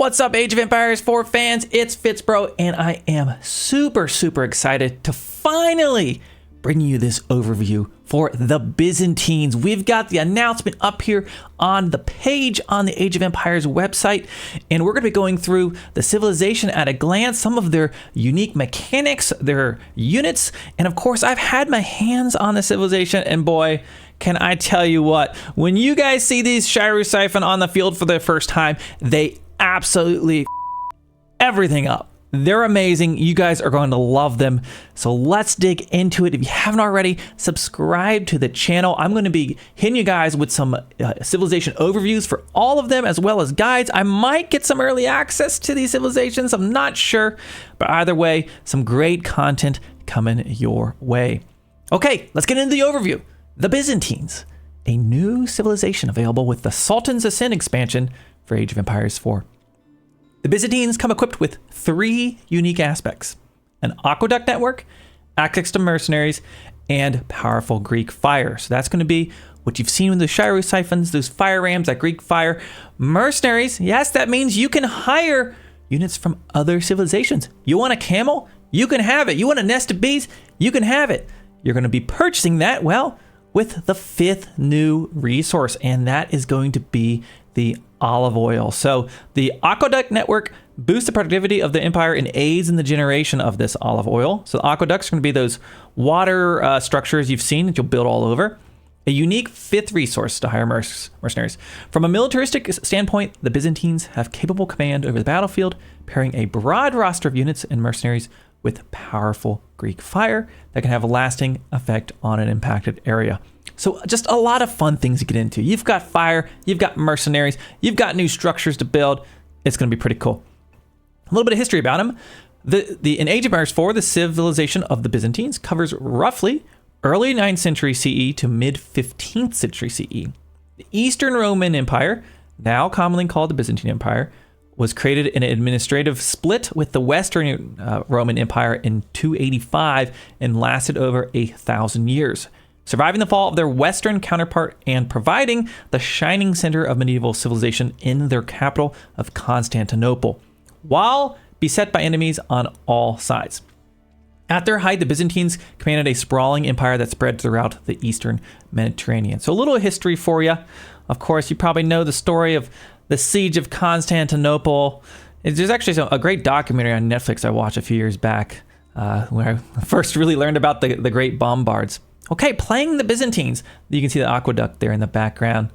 What's up, Age of Empires 4 fans? It's FitzBro, and I am super excited to finally bring you this overview for the Byzantines. We've got the announcement up here on the page on the Age of Empires website, and we're going to be going through the civilization at a glance, some of their unique mechanics, their units, and of course, I've had my hands on the civilization, and boy, can I tell you what, when you guys see these Shiryu Siphon on the field for the first time, they absolutely everything up. They're amazing. You guys are going to love them. So let's dig into it. If you haven't already, subscribe to the channel. I'm going to be hitting you guys with some civilization overviews for all of them, as well as guides. I might get some early access to these civilizations. I'm not sure, but either way, some great content coming your way. Okay, let's get into the overview. The Byzantines, a new civilization available with the Sultans Ascend expansion for Age of Empires 4. The Byzantines come equipped with 3 unique aspects: an aqueduct network, access to mercenaries, and powerful Greek fire. So that's going to be what you've seen with the Shiryu Siphons, those fire rams, that Greek fire. Mercenaries, yes, that means you can hire units from other civilizations. You want a camel? You can have it. You want a nest of bees? You can have it. You're going to be purchasing that, well, with the 5th new resource, and that is going to be the olive oil. So the aqueduct network boosts the productivity of the empire and aids in the generation of this olive oil. So the aqueducts are going to be those water structures you've seen that you'll build all over. A unique 5th resource to hire mercenaries. From a militaristic standpoint, the Byzantines have capable command over the battlefield, pairing a broad roster of units and mercenaries with powerful Greek fire that can have a lasting effect on an impacted area. So just a lot of fun things to get into. You've got fire, you've got mercenaries, you've got new structures to build. It's going to be pretty cool. A little bit of history about them. In Age of Empires 4, the civilization of the Byzantines covers roughly early 9th century CE to mid 15th century CE. The Eastern Roman Empire, now commonly called the Byzantine Empire, was created in an administrative split with the Western Roman Empire in 285 and lasted over 1,000 years, surviving the fall of their Western counterpart and providing the shining center of medieval civilization in their capital of Constantinople, while beset by enemies on all sides. At their height, the Byzantines commanded a sprawling empire that spread throughout the Eastern Mediterranean. So a little history for you. Of course, you probably know the story of the Siege of Constantinople. There's actually a great documentary on Netflix I watched a few years back where I first really learned about the great bombards. Okay, playing the Byzantines. You can see the aqueduct there in the background.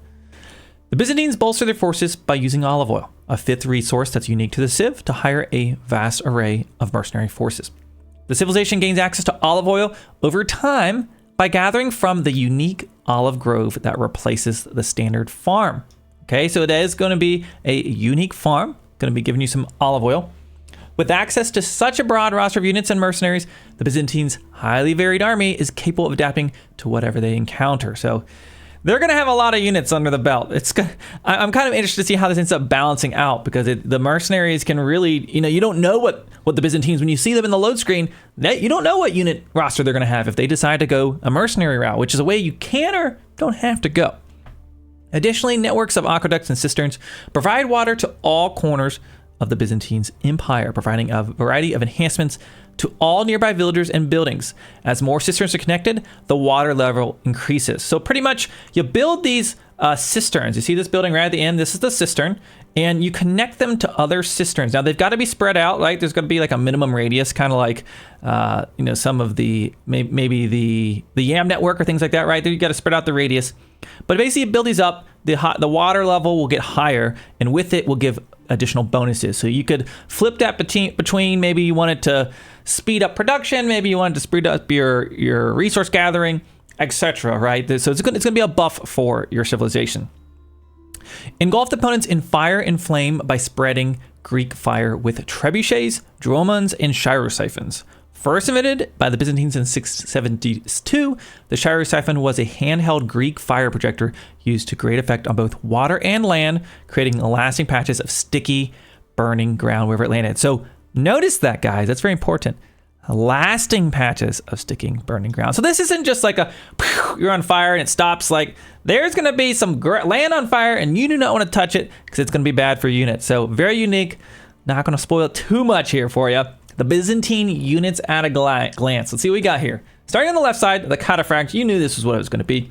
The Byzantines bolster their forces by using olive oil, a 5th resource that's unique to the Civ, to hire a vast array of mercenary forces. The civilization gains access to olive oil over time by gathering from the unique olive grove that replaces the standard farm. Okay, so it is going to be a unique farm, going to be giving you some olive oil. With access to such a broad roster of units and mercenaries, the Byzantines' highly varied army is capable of adapting to whatever they encounter. So they're going to have a lot of units under the belt. I'm kind of interested to see how this ends up balancing out, because the mercenaries can really, you don't know what the Byzantines, when you see them in the load screen, you don't know what unit roster they're going to have if they decide to go a mercenary route, which is a way you can or don't have to go. Additionally, networks of aqueducts and cisterns provide water to all corners of the Byzantines Empire, providing a variety of enhancements to all nearby villagers and buildings. As more cisterns are connected, the water level increases. So pretty much you build these cisterns. You see this building right at the end? This is the cistern, and you connect them to other cisterns. Now they've got to be spread out, right? There's got to be like a minimum radius, kind of like some of the maybe the YAM network or things like that, right? You got to spread out the radius. But basically, you build these up, the water level will get higher, and with it will give additional bonuses. So you could flip that between maybe you wanted to speed up production, maybe you wanted to speed up your resource gathering, etc. Right? So it's going to be a buff for your civilization. Engulf opponents in fire and flame by spreading Greek fire with trebuchets, dromons, and Shiryu Siphons. First invented by the Byzantines in 672, the Shiryu Siphon was a handheld Greek fire projector used to great effect on both water and land, creating lasting patches of sticky, burning ground wherever it landed. So notice that, guys. That's very important. lasting patches of sticking burning ground. So this isn't just like a you're on fire and it stops. Like there's going to be some land on fire and you do not want to touch it because it's going to be bad for your unit. So very unique. Not going to spoil too much here for you. The Byzantine units at a glance. Let's see what we got here. Starting on the left side, the Cataphracts. You knew this was what it was going to be.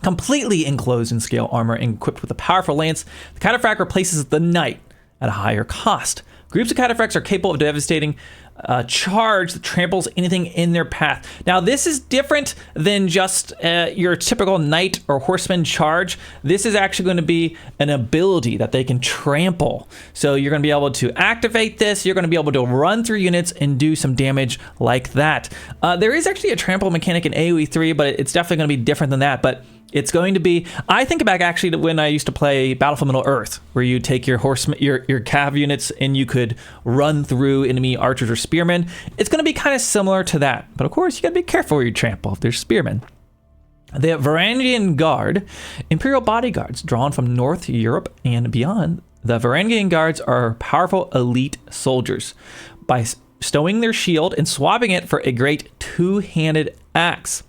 Completely enclosed in scale armor and equipped with a powerful lance, the Cataphract replaces the knight at a higher cost. Groups of Cataphracts are capable of devastating charge that tramples anything in their path. Now, this is different than just your typical knight or horseman charge. This is actually going to be an ability that they can trample. So you're going to be able to activate this. You're going to be able to run through units and do some damage like that. There is actually a trample mechanic in AoE3, but it's definitely going to be different than that. But it's going to be, I think back actually to when I used to play Battlefield Middle-earth, where you take your horsemen, your cav units, and you could run through enemy archers or spearmen. It's going to be kind of similar to that. But of course, you got to be careful where you trample if there's spearmen. The Varangian Guard, Imperial bodyguards drawn from North Europe and beyond. The Varangian Guards are powerful elite soldiers. By stowing their shield and swapping it for a great two-handed axe.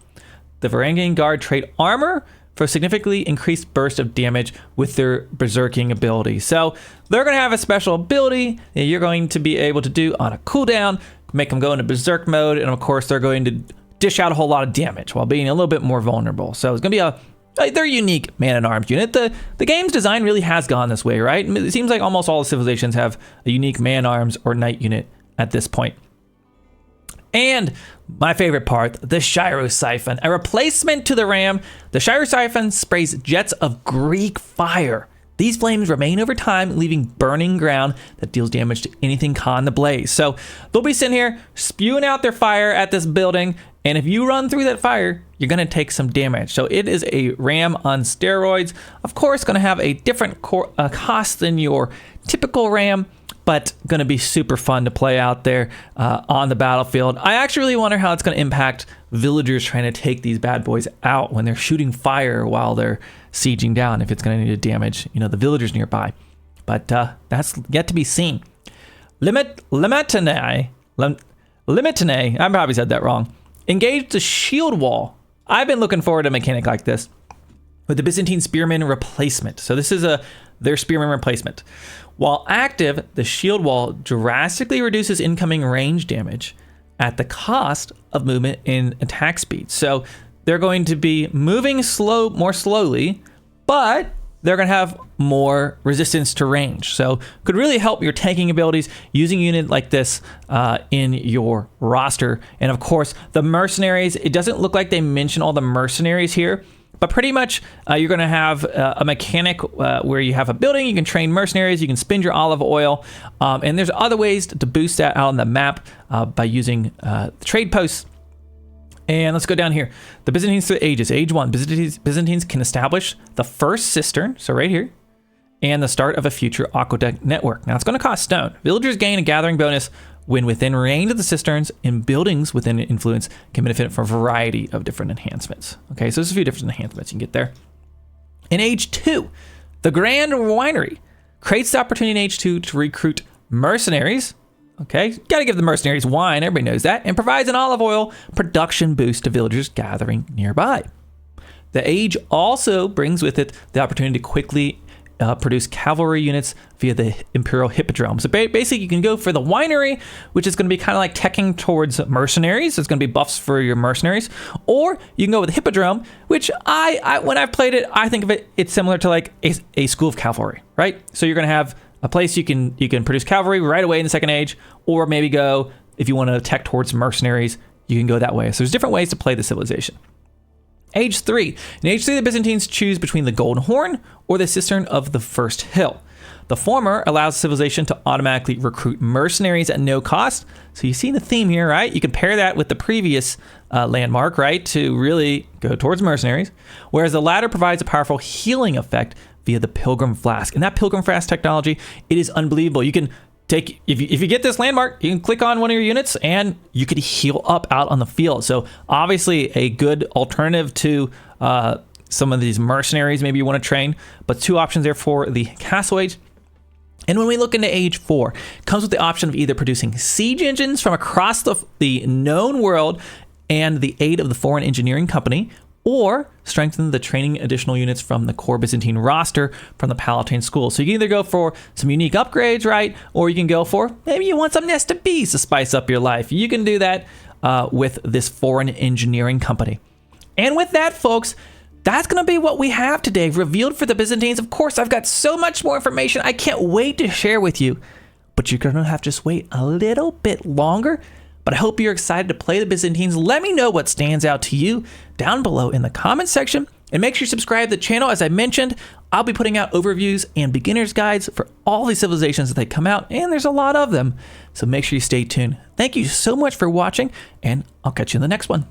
The Varangian Guard trade armor for a significantly increased burst of damage with their berserking ability. So they're going to have a special ability that you're going to be able to do on a cooldown, make them go into berserk mode, and of course they're going to dish out a whole lot of damage while being a little bit more vulnerable. So it's going to be they're a unique man-at-arms unit. The game's design really has gone this way, right? It seems like almost all the civilizations have a unique man-arms or knight unit at this point. And my favorite part, the Gyro-Siphon, a replacement to the ram. The Gyro-Siphon sprays jets of Greek fire. These flames remain over time, leaving burning ground that deals damage to anything caught in the blaze. So they'll be sitting here spewing out their fire at this building, and if you run through that fire, you're going to take some damage. So it is a ram on steroids. Of course, going to have a different cost than your typical ram, but going to be super fun to play out there on the battlefield. I actually really wonder how it's going to impact villagers trying to take these bad boys out when they're shooting fire while they're sieging down, if it's going to need to damage, the villagers nearby. But that's yet to be seen. Limitine, I probably said that wrong. Engage the shield wall. I've been looking forward to a mechanic like this with the Byzantine Spearman replacement. So this is their Spearman replacement. While active, the shield wall drastically reduces incoming range damage at the cost of movement and attack speed. So they're going to be moving more slowly, but they're going to have more resistance to range. So could really help your tanking abilities using a unit like this in your roster. And of course, the mercenaries, it doesn't look like they mention all the mercenaries here. But pretty much, you're going to have a mechanic where you have a building, you can train mercenaries, you can spend your olive oil, and there's other ways to boost that out on the map by using the trade posts. And let's go down here. The Byzantines through the ages. Age 1, Byzantines can establish the first cistern, so right here, and the start of a future aqueduct network. Now, it's going to cost stone. Villagers gain a gathering bonus when within range of the cisterns, and buildings within influence can benefit from a variety of different enhancements. Okay, so there's a few different enhancements you can get there. In Age 2, the Grand Winery creates the opportunity in Age 2 to recruit mercenaries. Okay, gotta give the mercenaries wine, everybody knows that, and provides an olive oil production boost to villagers gathering nearby. The Age also brings with it the opportunity to quickly produce cavalry units via the Imperial Hippodrome. So basically, you can go for the winery, which is going to be kind of like teching towards mercenaries. It's going to be buffs for your mercenaries. Or you can go with the Hippodrome, which when I've played it, I think of it's similar to like a school of cavalry, right? So you're going to have a place you can produce cavalry right away in the Second Age, or maybe go, if you want to tech towards mercenaries, you can go that way. So there's different ways to play the civilization. Age 3. In Age 3, the Byzantines choose between the Golden Horn or the Cistern of the First Hill. The former allows civilization to automatically recruit mercenaries at no cost. So you see the theme here, right? You can pair that with the previous landmark, right, to really go towards mercenaries. Whereas the latter provides a powerful healing effect via the Pilgrim Flask. And that Pilgrim Flask technology, it is unbelievable. You can take, if you get this landmark, you can click on one of your units and you could heal up out on the field. So obviously a good alternative to some of these mercenaries maybe you want to train, but two options there for the Castle Age. And when we look into Age 4, it comes with the option of either producing siege engines from across the known world and the aid of the Foreign Engineering Company, or strengthen the training additional units from the core Byzantine roster from the Palatine School. So you can either go for some unique upgrades, right? Or you can go for, maybe you want some Nest of Bees to spice up your life. You can do that with this Foreign Engineering Company. And with that, folks, that's going to be what we have today revealed for the Byzantines. Of course, I've got so much more information I can't wait to share with you, but you're going to have to just wait a little bit longer. But I hope you're excited to play the Byzantines. Let me know what stands out to you down below in the comment section. And make sure you subscribe to the channel. As I mentioned, I'll be putting out overviews and beginner's guides for all these civilizations that they come out, and there's a lot of them. So make sure you stay tuned. Thank you so much for watching, and I'll catch you in the next one.